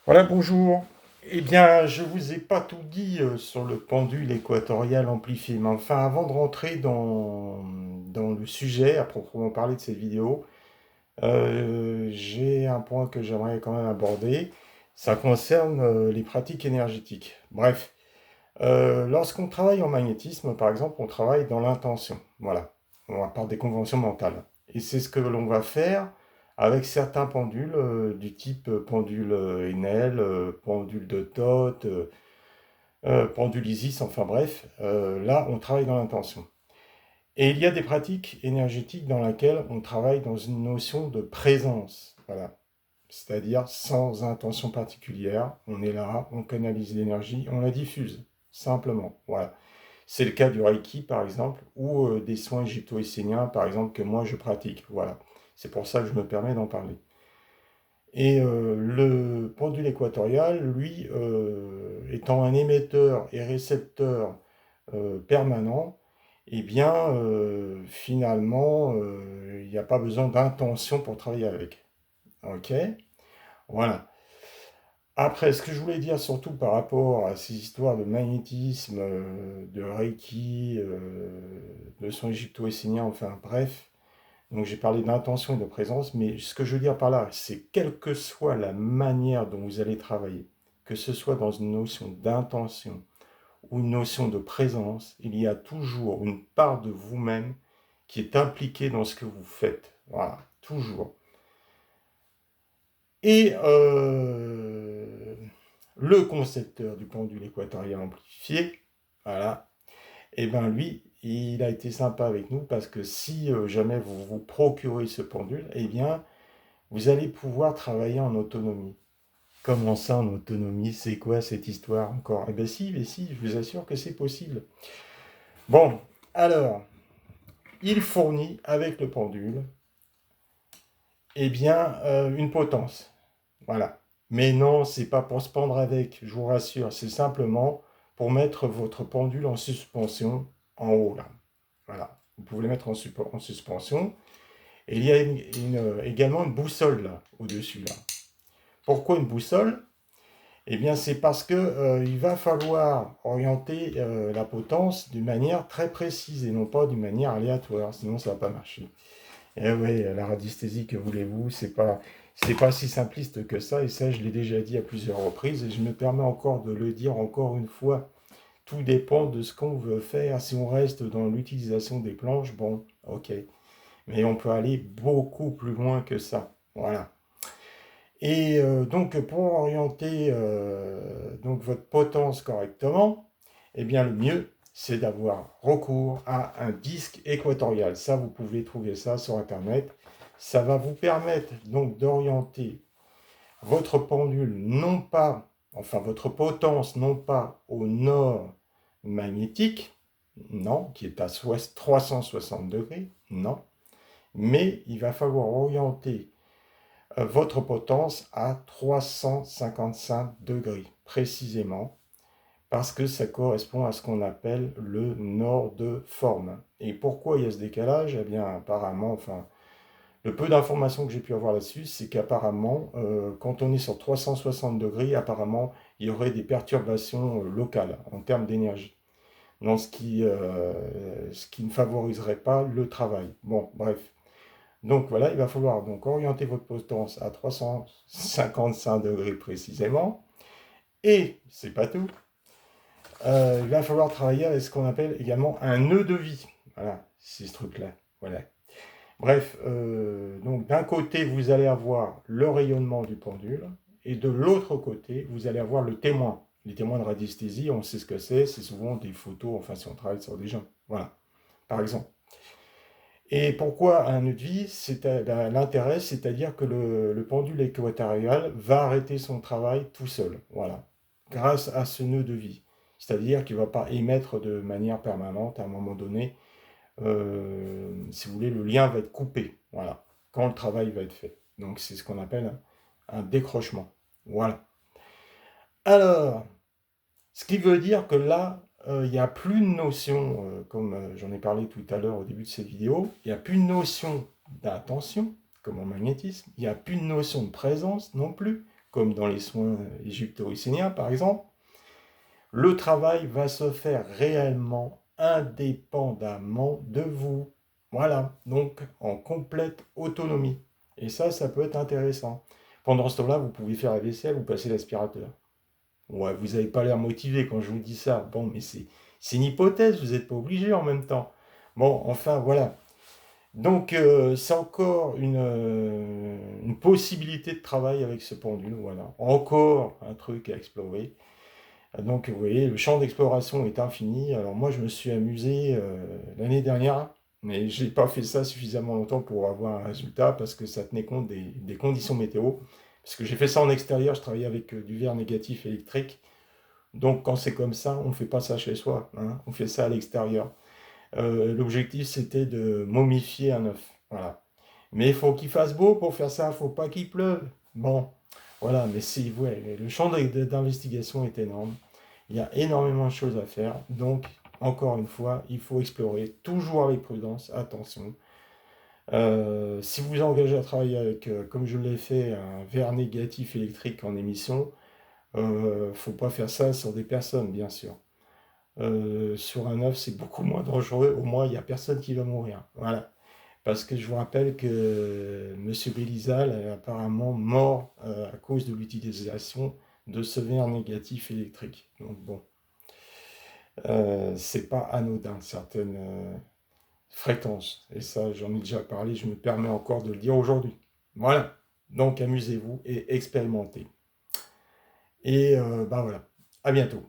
Voilà, bonjour. Eh bien, je vous ai pas tout dit sur le pendule équatorial amplifié, mais enfin, avant de rentrer dans le sujet, à proprement parler de cette vidéo, j'ai un point que j'aimerais quand même aborder. Ça concerne les pratiques énergétiques. Bref, lorsqu'on travaille en magnétisme, par exemple, on travaille dans l'intention. Voilà, on part des conventions mentales. Et c'est ce que l'on va faire avec certains pendules du type pendule Enel, pendule de Thoth, pendule Isis, enfin bref, là on travaille dans l'intention. Et il y a des pratiques énergétiques dans lesquelles on travaille dans une notion de présence. Voilà. C'est-à-dire sans intention particulière, on est là, on canalise l'énergie, on la diffuse, simplement. Voilà. C'est le cas du Reiki, par exemple, ou des soins égypto-esséniens, par exemple, que moi je pratique. Voilà. C'est pour ça que je me permets d'en parler. Et le pendule équatorial, lui, étant un émetteur et récepteur permanent, eh bien, finalement, il n'y a pas besoin d'intention pour travailler avec. Ok? Voilà. Après, ce que je voulais dire surtout par rapport à ces histoires de magnétisme, de Reiki, de son égypto-essénien, enfin bref, donc j'ai parlé d'intention et de présence, mais ce que je veux dire par là, c'est quelle que soit la manière dont vous allez travailler, que ce soit dans une notion d'intention ou une notion de présence, il y a toujours une part de vous-même qui est impliquée dans ce que vous faites. Voilà, toujours. Et le concepteur du pendule équatorien amplifié, voilà, et bien lui, il a été sympa avec nous parce que si jamais vous vous procurez ce pendule, eh bien, vous allez pouvoir travailler en autonomie. Comment ça en autonomie? C'est quoi cette histoire encore? Eh bien si, mais si, je vous assure que c'est possible. Bon, alors, il fournit avec le pendule, eh bien, une potence. Voilà. Mais non, c'est pas pour se pendre avec, je vous rassure, c'est simplement pour mettre votre pendule en suspension en haut, là. Voilà. Vous pouvez le mettre en suspension. Et il y a également une boussole, là, au-dessus, là. Pourquoi une boussole? Eh bien, c'est parce que il va falloir orienter la potence d'une manière très précise et non pas d'une manière aléatoire, sinon ça va pas marcher. Eh oui, la radiesthésie, que voulez-vous, c'est pas si simpliste que ça, et ça, je l'ai déjà dit à plusieurs reprises, et je me permets encore de le dire encore une fois. Tout dépend de ce qu'on veut faire. Si on reste dans l'utilisation des planches, bon, ok. Mais on peut aller beaucoup plus loin que ça. Voilà. Et donc, pour orienter donc votre potence correctement, eh bien, le mieux, c'est d'avoir recours à un disque équatorial. Ça, vous pouvez trouver ça sur Internet. Ça va vous permettre donc d'orienter votre pendule, non pas, enfin votre potence, non pas au nord magnétique, non, qui est à 360 degrés, non, mais il va falloir orienter votre potence à 355 degrés précisément, parce que ça correspond à ce qu'on appelle le nord de forme. Et pourquoi il y a ce décalage? Eh bien, apparemment, enfin, le peu d'informations que j'ai pu avoir là-dessus, c'est qu'apparemment, quand on est sur 360 degrés, apparemment, il y aurait des perturbations locales en termes d'énergie, donc ce qui ne favoriserait pas le travail. Bon, bref. Donc voilà, il va falloir donc orienter votre potence à 355 degrés précisément. Et c'est pas tout. Il va falloir travailler avec ce qu'on appelle également un nœud de vie. Voilà, c'est ce truc-là. Voilà. Bref, donc d'un côté, vous allez avoir le rayonnement du pendule, et de l'autre côté, vous allez avoir le témoin. Les témoins de radiesthésie, on sait ce que c'est souvent des photos, enfin si on travaille sur des gens. Voilà, par exemple. Et pourquoi un nœud de vie? L'intérêt, c'est-à-dire que le pendule équatorial va arrêter son travail tout seul, voilà, grâce à ce nœud de vie. C'est-à-dire qu'il ne va pas émettre de manière permanente à un moment donné. Si vous voulez, le lien va être coupé, voilà, quand le travail va être fait. Donc c'est ce qu'on appelle un décrochement. Voilà. Alors, ce qui veut dire que là, il n'y a plus de notion, comme j'en ai parlé tout à l'heure au début de cette vidéo, il n'y a plus de notion d'attention, comme en magnétisme, il n'y a plus de notion de présence non plus, comme dans les soins égypto-rycéniens par exemple, le travail va se faire réellement indépendamment de vous. Voilà, donc en complète autonomie. Et ça peut être intéressant. Pendant ce temps-là, vous pouvez faire la vaisselle ou passer l'aspirateur. Ouais, vous n'avez pas l'air motivé quand je vous dis ça. Bon, mais c'est une hypothèse, vous n'êtes pas obligé en même temps. Bon, enfin, voilà. Donc, c'est encore une possibilité de travail avec ce pendule, voilà. Encore un truc à explorer. Donc, vous voyez, le champ d'exploration est infini. Alors, moi, je me suis amusé l'année dernière, mais je n'ai pas fait ça suffisamment longtemps pour avoir un résultat parce que ça tenait compte des conditions météo. Parce que j'ai fait ça en extérieur, je travaillais avec du verre négatif électrique. Donc, quand c'est comme ça, on ne fait pas ça chez soi, hein, on fait ça à l'extérieur. L'objectif, c'était de momifier un œuf. Voilà. Mais il faut qu'il fasse beau pour faire ça, il ne faut pas qu'il pleuve. Bon, voilà, mais si, ouais, le champ d'investigation est énorme. Il y a énormément de choses à faire. Donc, encore une fois, il faut explorer, toujours avec prudence, attention. Si vous vous engagez à travailler avec, comme je l'ai fait, un verre négatif électrique en émission, faut pas faire ça sur des personnes, bien sûr. Sur un œuf, c'est beaucoup moins dangereux. Au moins, il n'y a personne qui va mourir. Voilà. Parce que je vous rappelle que Monsieur Bélizal est apparemment mort à cause de l'utilisation de ce verre négatif électrique. Donc bon, c'est pas anodin certaines fréquences. Et ça, j'en ai déjà parlé, je me permets encore de le dire aujourd'hui. Voilà. Donc amusez-vous et expérimentez. Et ben voilà. À bientôt.